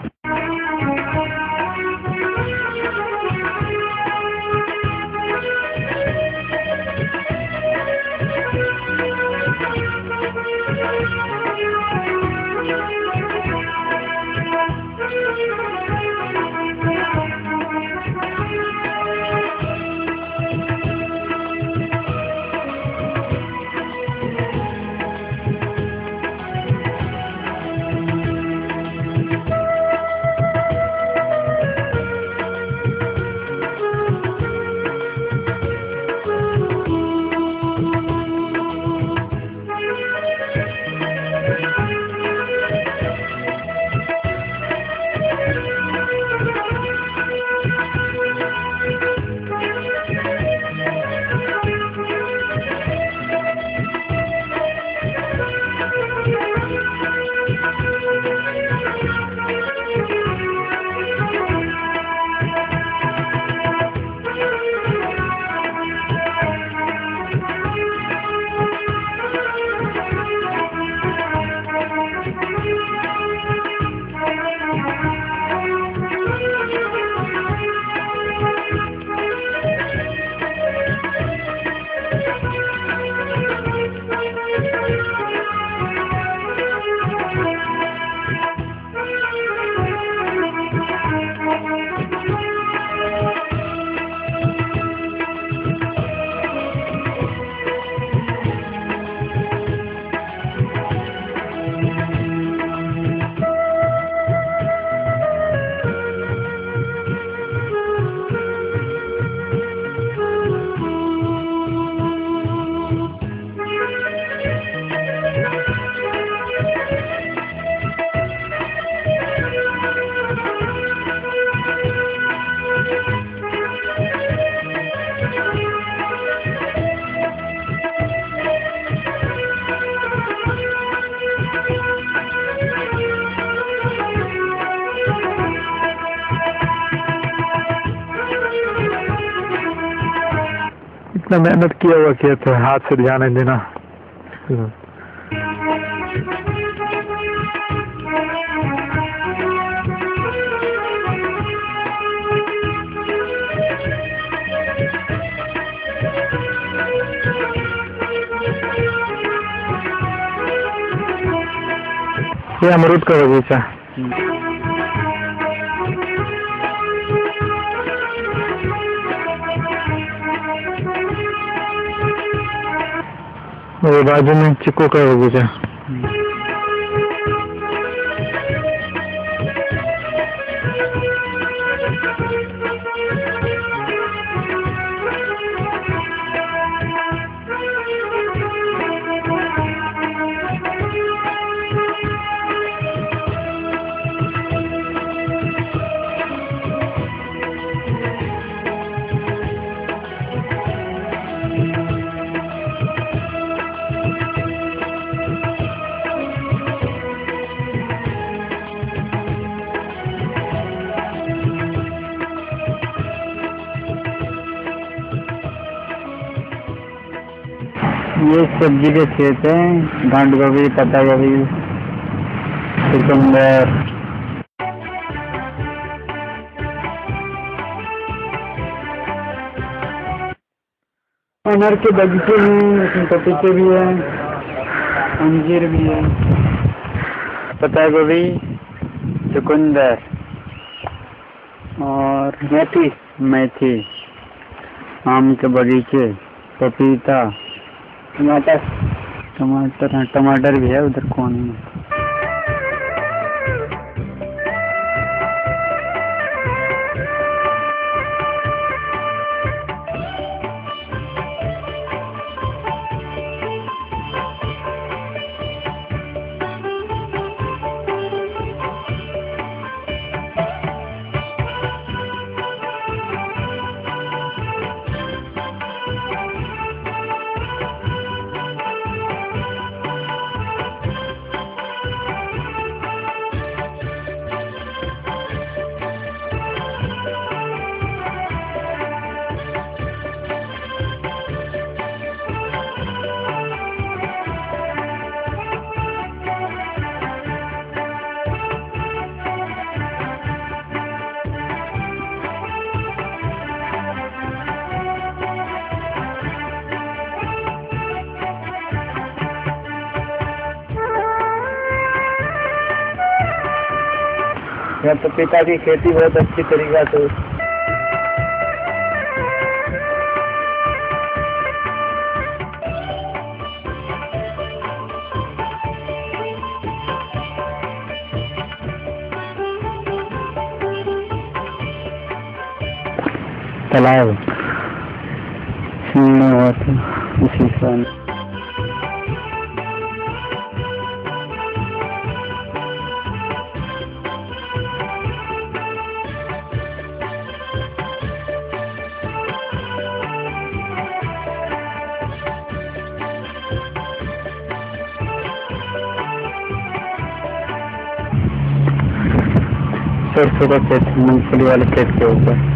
इतना मेहनत किया हुआ खेत है, हाथ से जाने देना। ये अमरूद का बगीचा। और बाजू में चिक्कू का बगीचा। ये सब्जी के खेत हैं, गांठ गोभी, पत्ता गोभी, चुकंदर। अनार के बगीचे हैं, उसमें पपीते भी हैं, अंजीर भी है, पत्ता गोभी, चुकंदर और मेथी, आम के बगीचे, पपीता, टमाटर भी है उधर कोने में। यहाँ पपीता की खेती बहुत अच्छी तरीका से तालाब हुआ था इसी साल। सरसों का खेत, मूंगफली वाले खेत के ऊपर।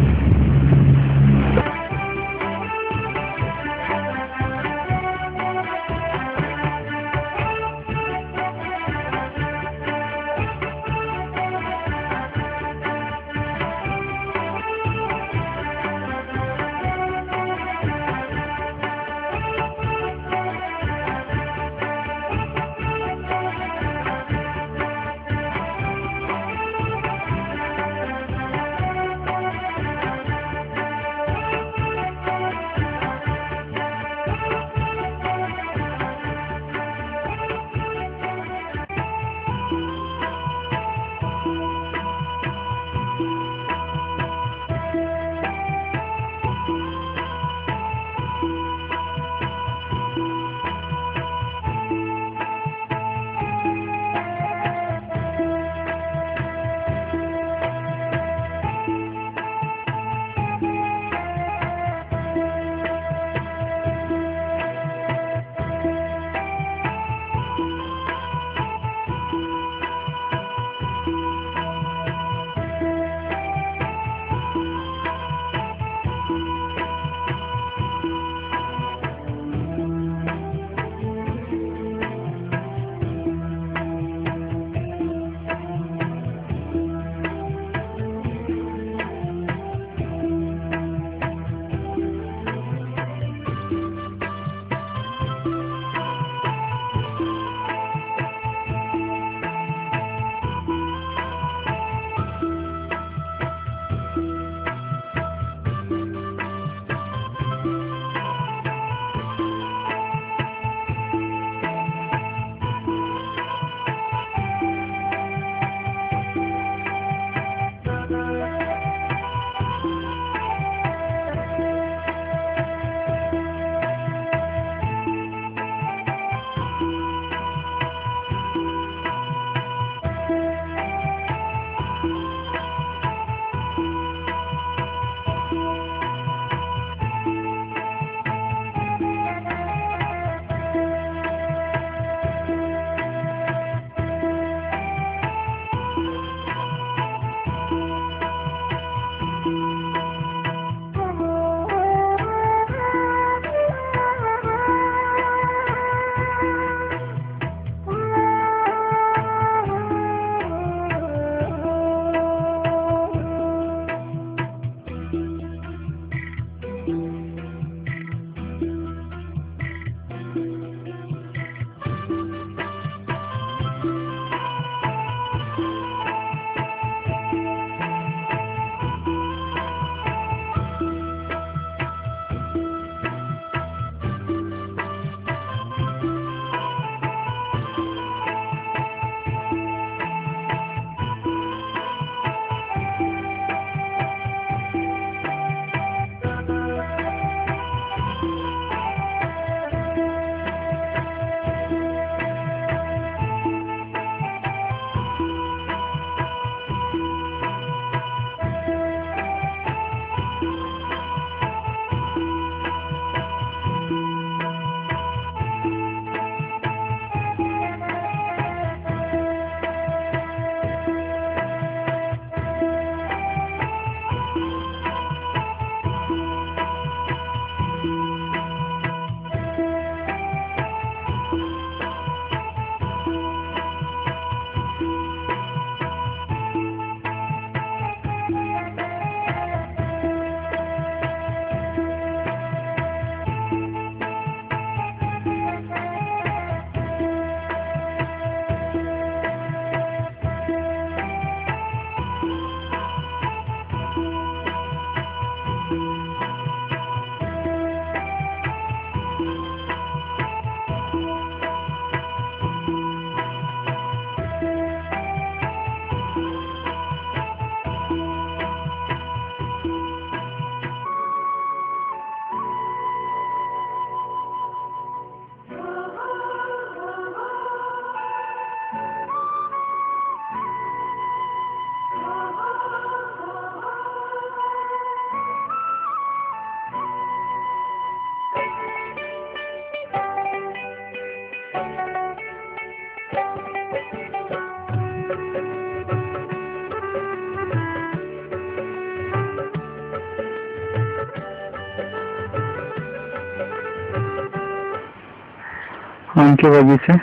आम के बगीचे,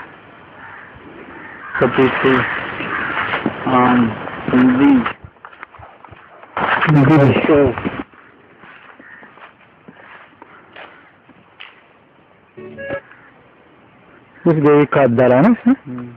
पपीते, आम, इमली, कुछ जैविक खाद डाला है ना इसमें।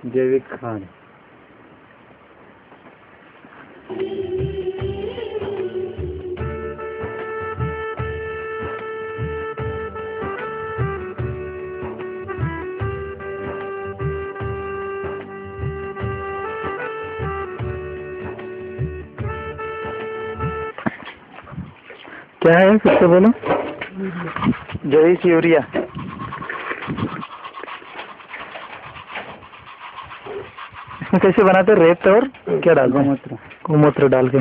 जैविक खाद। क्या है फिर से बोलो। जैविक यूरिया। इसमें कैसे बनाते, रेत और क्या डालते हैं? गोमूत्र। गोमूत्र डाल के।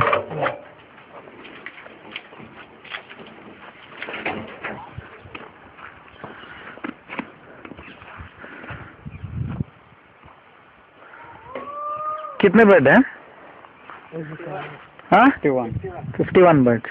कितने बेड हैं? हाँ 51 बेड।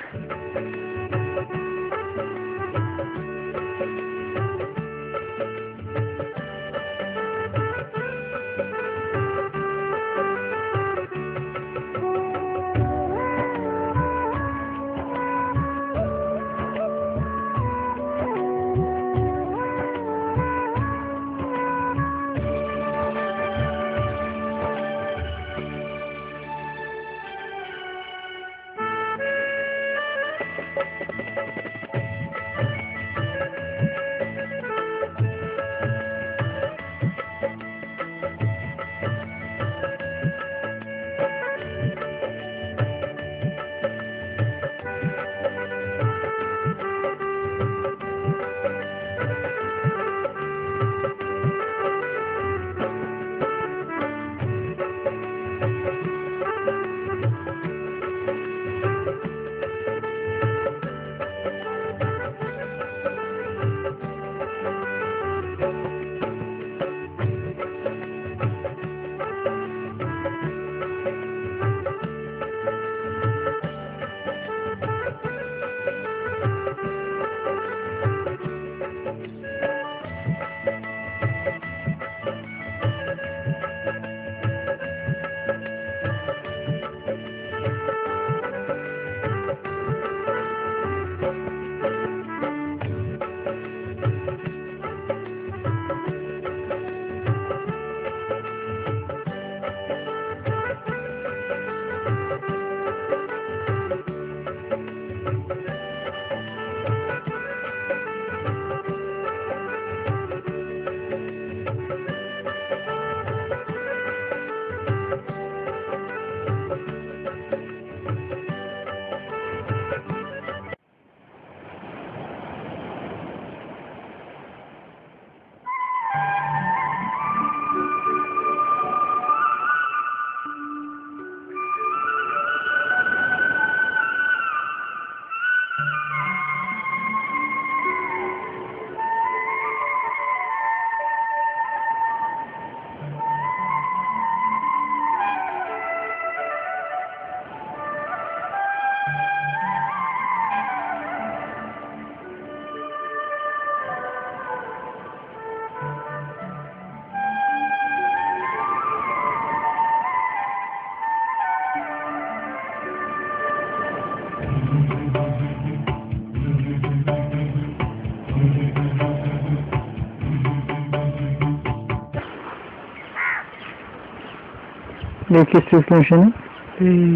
ये किस चीज़ की मशीन है?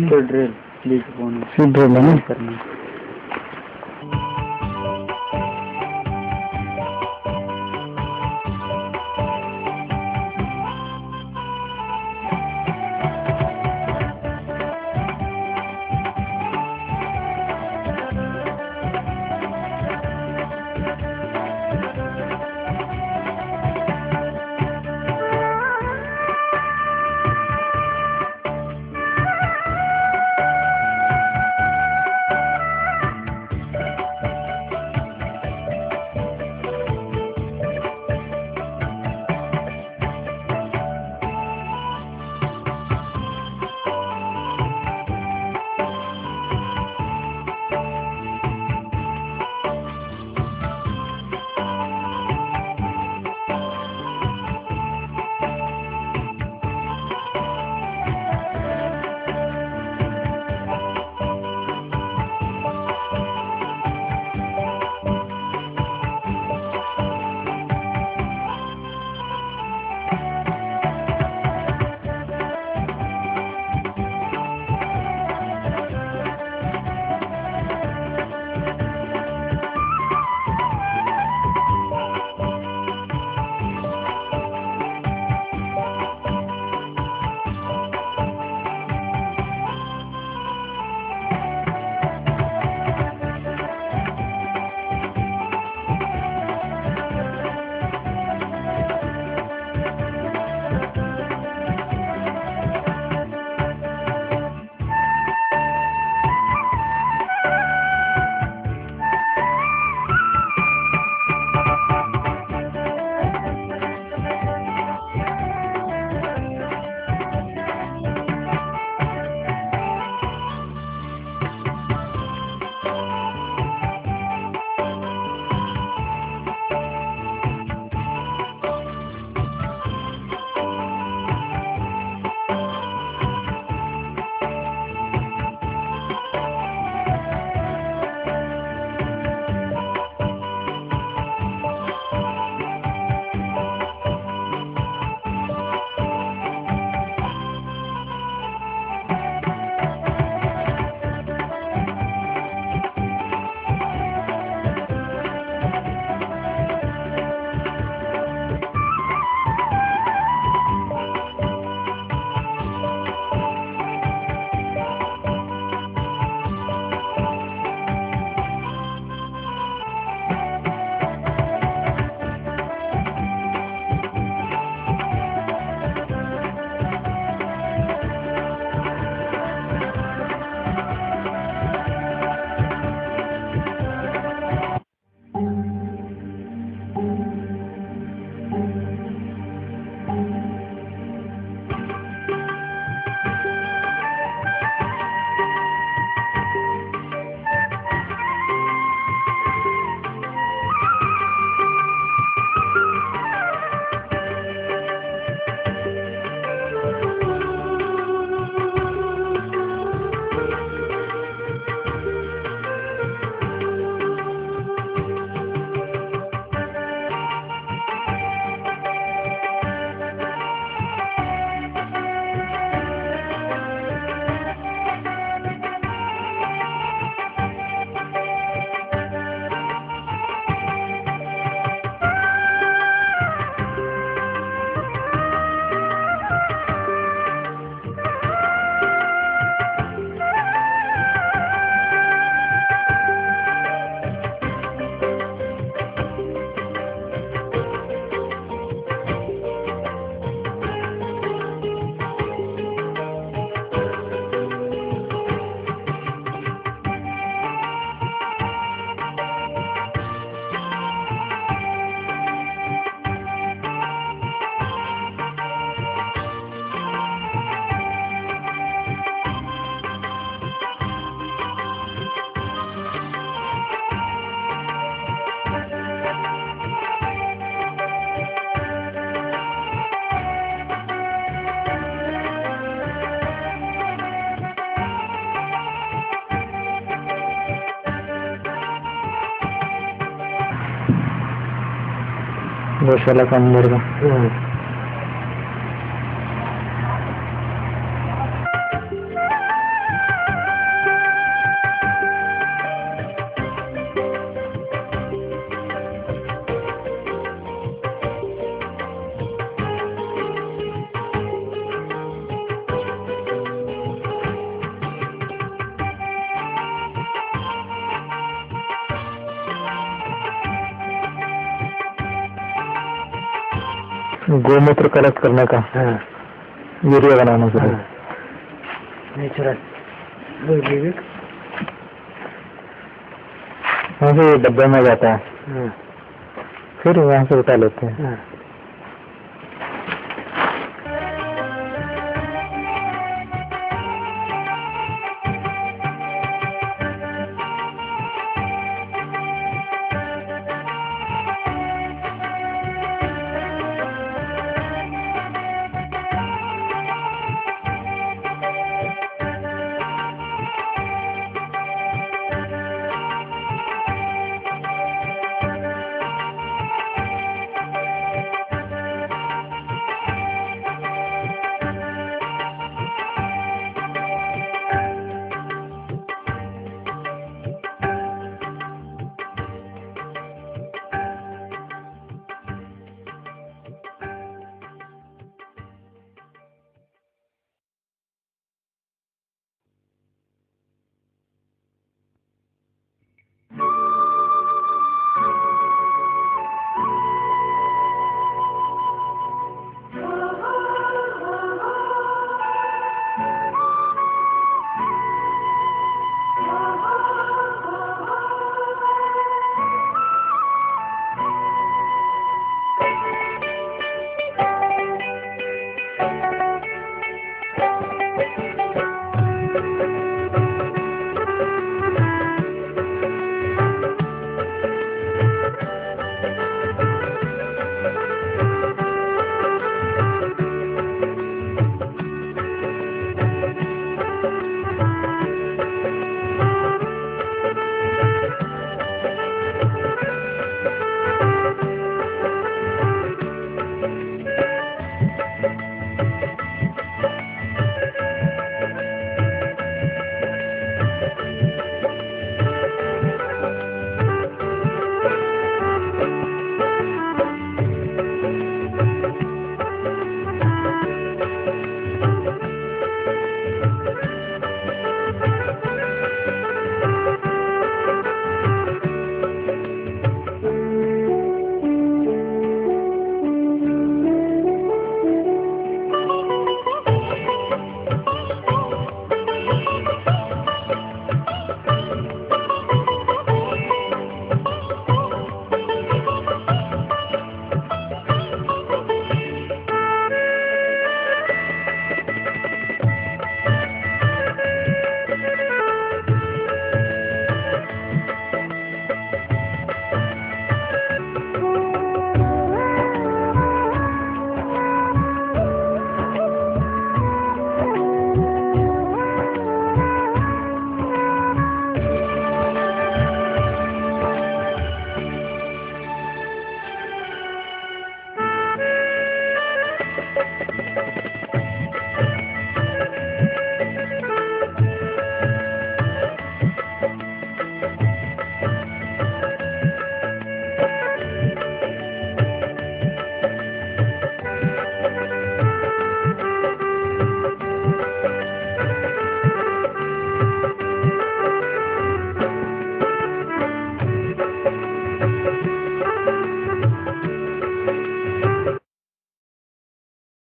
तो ड्रिल सीड ड्रिल है ना करना। गौशाला का अंदर का। गोमूत्र कलेक्ट करने का, हाँ यूरिया बनाने के लिए। नेचुरल जैविक। वहाँ से डब्बे में जाता है, हाँ फिर वहाँ से उठा लेते हैं। हाँ।